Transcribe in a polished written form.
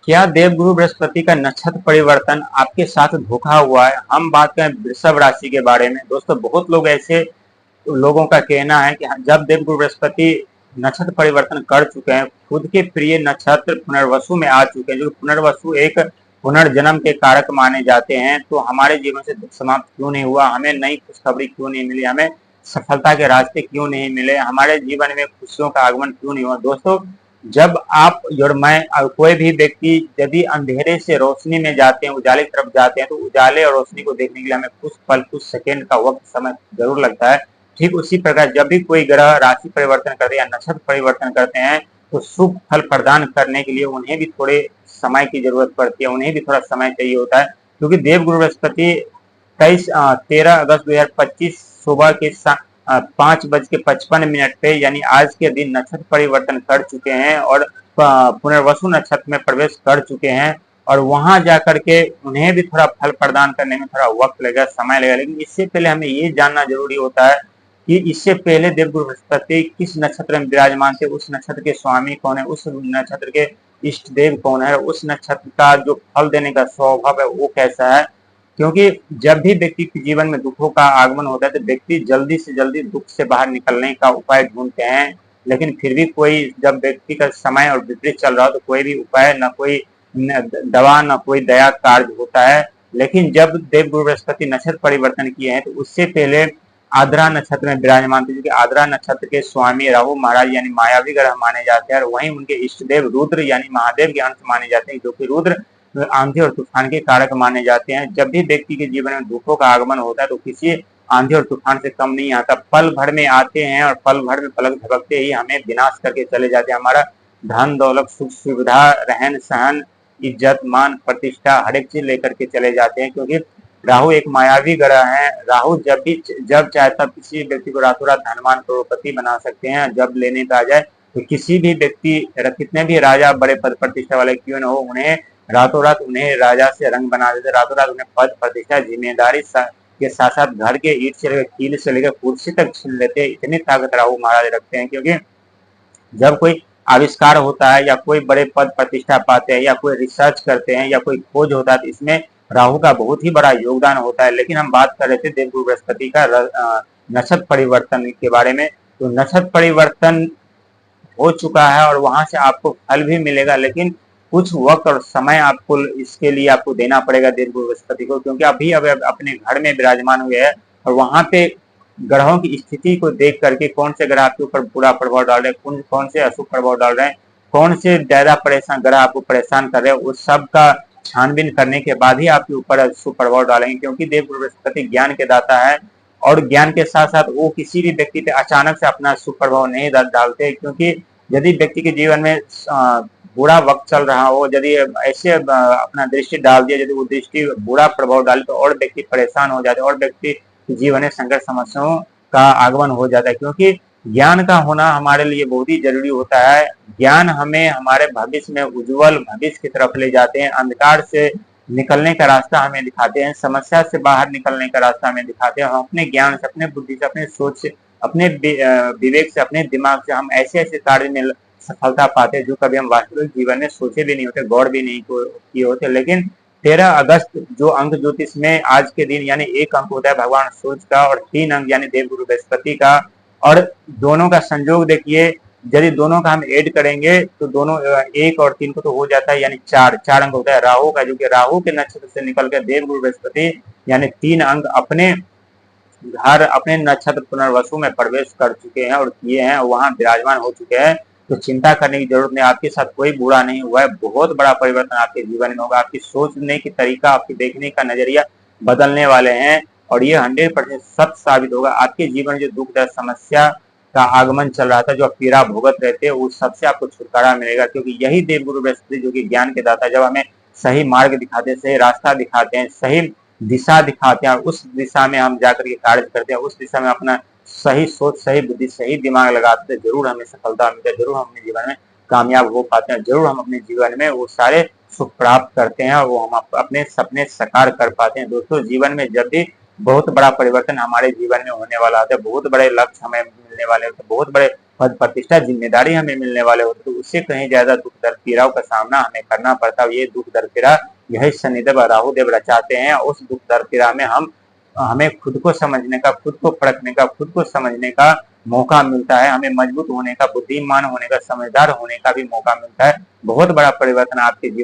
क्या देवगुरु बृहस्पति का नक्षत्र परिवर्तन आपके साथ धोखा हुआ है? हम बात करें वृषभ राशि के बारे में। दोस्तों, बहुत लोग ऐसे लोगों का कहना है कि जब देवगुरु बृहस्पति नक्षत्र परिवर्तन कर चुके हैं, खुद के प्रिय नक्षत्र पुनर्वसु में आ चुके हैं, जो पुनर्वसु एक पुनर्जन्म के कारक माने जाते हैं, तो हमारे जीवन से दुख समाप्त क्यों नहीं हुआ, हमें नई खुशखबरी क्यों नहीं मिली, हमें सफलता के रास्ते क्यों नहीं मिले, हमारे जीवन में खुशियों का आगमन क्यों नहीं हुआ? दोस्तों, जब आप और मैं कोई भी व्यक्ति यदि अंधेरे से रोशनी में जाते हैं, उजाले की तरफ जाते हैं, तो उजाले और रोशनी को देखने के लिए हमें कुछ पल, कुछ सेकंड का वक्त, समय जरूर लगता है। ठीक उसी प्रकार जब भी कोई ग्रह राशि परिवर्तन करते हैं या नक्षत्र परिवर्तन करते हैं, तो शुभ फल प्रदान करने के लिए उन्हें भी थोड़े समय की जरूरत पड़ती है, उन्हें भी थोड़ा समय चाहिए होता है, क्योंकि देवगुरु बृहस्पति 13 अगस्त 2025 सुबह के 5:55 पे यानी आज के दिन नक्षत्र परिवर्तन कर चुके हैं और पुनर्वसु नक्षत्र में प्रवेश कर चुके हैं, और वहां जाकर के उन्हें भी थोड़ा फल प्रदान करने में थोड़ा वक्त लगेगा, समय लगेगा। लेकिन इससे पहले हमें ये जानना जरूरी होता है कि इससे पहले देवगुरु बृहस्पति किस नक्षत्र में विराजमान थे, उस नक्षत्र के स्वामी कौन है, उस नक्षत्र के इष्ट देव कौन है, उस नक्षत्र का जो फल देने का स्वभाव है वो कैसा है। क्योंकि जब भी व्यक्ति के जीवन में दुखों का आगमन होता है, तो व्यक्ति जल्दी से जल्दी दुख से बाहर निकलने का उपाय ढूंढते हैं, लेकिन फिर भी कोई, जब व्यक्ति का समय और विपरीत चल रहा हो, तो कोई भी उपाय, न कोई दवा, न कोई दया कार्य होता है। लेकिन जब देवगुरु बृहस्पति नक्षत्र परिवर्तन किए हैं, तो उससे पहले आद्रा नक्षत्र में विराजमान थे, क्योंकि आद्रा नक्षत्र के स्वामी राहु महाराज यानी मायावी ग्रह माने जाते हैं, और वहीं उनके इष्ट देव रुद्र यानी महादेव के अंश माने जाते हैं, जो कि रुद्र आंधी और तूफान के कारक माने जाते हैं। जब भी व्यक्ति के जीवन में दुखों का आगमन होता है, तो किसी आंधी और तूफान से कम नहीं आता, पल भर में आते हैं और पल भर में पलक झपकते ही हमें विनाश करके चले जाते हैं। हमारा धन दौलत सुख सुविधा रहन सहन इज्जत मान प्रतिष्ठा हर एक चीज लेकर के चले जाते हैं, क्योंकि राहु एक मायावी ग्रह है। राहु जब चाहे तब किसी व्यक्ति को रातों रात धनवान करोड़पति बना सकते हैं, जब लेने पे आ जाए। तो किसी भी व्यक्ति, कितने भी राजा बड़े पद प्रतिष्ठा वाले क्यों न हो, उन्हें रातों रात उन्हें राजा से रंग बना देते, रातों रात उन्हें पद प्रतिष्ठा जिम्मेदारी के साथ साथ घर के ईंट से लेकर कील से लेकर कुर्सी तक छीन लेते हैं। इतनी ताकत राहु महाराज रखते हैं, क्योंकि जब कोई आविष्कार होता है या कोई बड़े पद प्रतिष्ठा पाते हैं या कोई रिसर्च करते हैं या कोई खोज होता है, तो इसमें राहु का बहुत ही बड़ा योगदान होता है। लेकिन हम बात कर रहे थे देवगुरु बृहस्पति का नक्षत्र परिवर्तन के बारे में। तो नक्षत्र परिवर्तन हो चुका है और वहां से आपको फल भी मिलेगा, लेकिन कुछ वक्त और समय आपको इसके लिए आपको देना पड़ेगा देवगुरु बृहस्पति को, क्योंकि अभी अब अपने घर में विराजमान हुए हैं, और वहां पे ग्रहों की स्थिति को देख करके कौन से ग्रह आपके ऊपर बुरा प्रभाव डाल रहे हैं, कौन से अशुभ प्रभाव डाल रहे हैं, कौन से ज्यादा परेशान ग्रह आपको परेशान कर रहे हैं, उस सब का छानबीन करने के बाद ही आपके ऊपर अशुभ प्रभाव डालेंगे। क्योंकि देवगुरु बृहस्पति ज्ञान के दाता है, और ज्ञान के साथ साथ वो किसी भी व्यक्ति पे अचानक से अपना शुभ प्रभाव नहीं डालते, क्योंकि यदि व्यक्ति के जीवन में बुरा वक्त चल रहा हो, यदि ऐसे अपना दृष्टि डाल दिया, यदि वो दृष्टि बुरा प्रभाव डाले, तो और व्यक्ति परेशान हो जाते हैं और व्यक्ति जीवन में संकट समस्याओं का आगमन हो जाता है। क्योंकि ज्ञान का होना हमारे लिए बहुत ही जरूरी होता है। ज्ञान हमें हमारे भविष्य में उज्जवल भविष्य की तरफ ले जाते हैं, अंधकार से निकलने का रास्ता हमें दिखाते हैं, समस्या से बाहर निकलने का रास्ता हमें दिखाते हैं। हम अपने ज्ञान से, अपने बुद्धि से, अपने सोच से, अपने विवेक से, अपने दिमाग से हम ऐसे ऐसे कार्य में सफलता पाते हैं जो कभी हम वास्तविक जीवन में सोचे भी नहीं होते, गौर भी नहीं किए होते। लेकिन 13 अगस्त जो अंक ज्योतिष में आज के दिन यानी एक अंक होता है भगवान सूर्य का, और 3 अंक यानी देवगुरु बृहस्पति का, और दोनों का संयोग देखिए, यदि दोनों का हम ऐड करेंगे तो दोनों 1 और 3 को तो हो जाता है, यानी 4 अंक होता है राहु का, जो कि राहु के नक्षत्र से निकल कर देवगुरु बृहस्पति यानी 3 अंक अपने घर, अपने नक्षत्र पुनर्वसु में प्रवेश कर चुके हैं और किए हैं, वहां विराजमान हो चुके हैं। तो चिंता करने की जरूरत नहीं, आपके साथ कोई बुरा नहीं हुआ है, बहुत बड़ा परिवर्तन आपके जीवन में होगा। आपकी सोचने की तरीका, आपके देखने का नजरिया बदलने वाले हैं, और ये 100% सत्य साबित होगा। आपके जीवन में जो दुख दर्द समस्या का आगमन चल रहा था, जो आप पीड़ा भोगत रहते हैं, उस सबसे आपको छुटकारा मिलेगा, क्योंकि यही देवगुरु बृहस्पति जो कि ज्ञान के दाता, जब हमें सही मार्ग दिखाते हैं, सही रास्ता दिखाते हैं, सही दिशा दिखाते हैं, उस दिशा में हम जाकर के कार्य करते हैं, उस दिशा में अपना सही सोच, सही बुद्धि, सही दिमाग लगाते हैं, जरूर हमें सफलता मिलती है, जरूर हम अपने जीवन में कामयाब हो पाते हैं, जरूर हम अपने जीवन में वो सारे सुख प्राप्त करते हैं और वो हम अपने सपने साकार कर पाते हैं। दोस्तों, जीवन में जब भी बहुत बड़ा परिवर्तन हमारे जीवन में होने वाला होता है, बहुत बड़े लक्ष्य हमें मिलने वाले होते हैं, बहुत बड़े पद प्रतिष्ठा जिम्मेदारी हमें मिलने वाले होते, तो उससे कहीं ज्यादा दुख दर्द पीड़ाओं का सामना हमें करना पड़ता है। ये दुख दर्द पीड़ा यही शनिदेव और राहुदेव रचाते हैं। उस दुख दर्द पीड़ा में हमें खुद को समझने का, खुद को परखने का, खुद को समझने का मौका मिलता है। हमें मजबूत होने का, बुद्धिमान होने का, समझदार होने का भी मौका मिलता है। बहुत बड़ा परिवर्तन आपके जीवन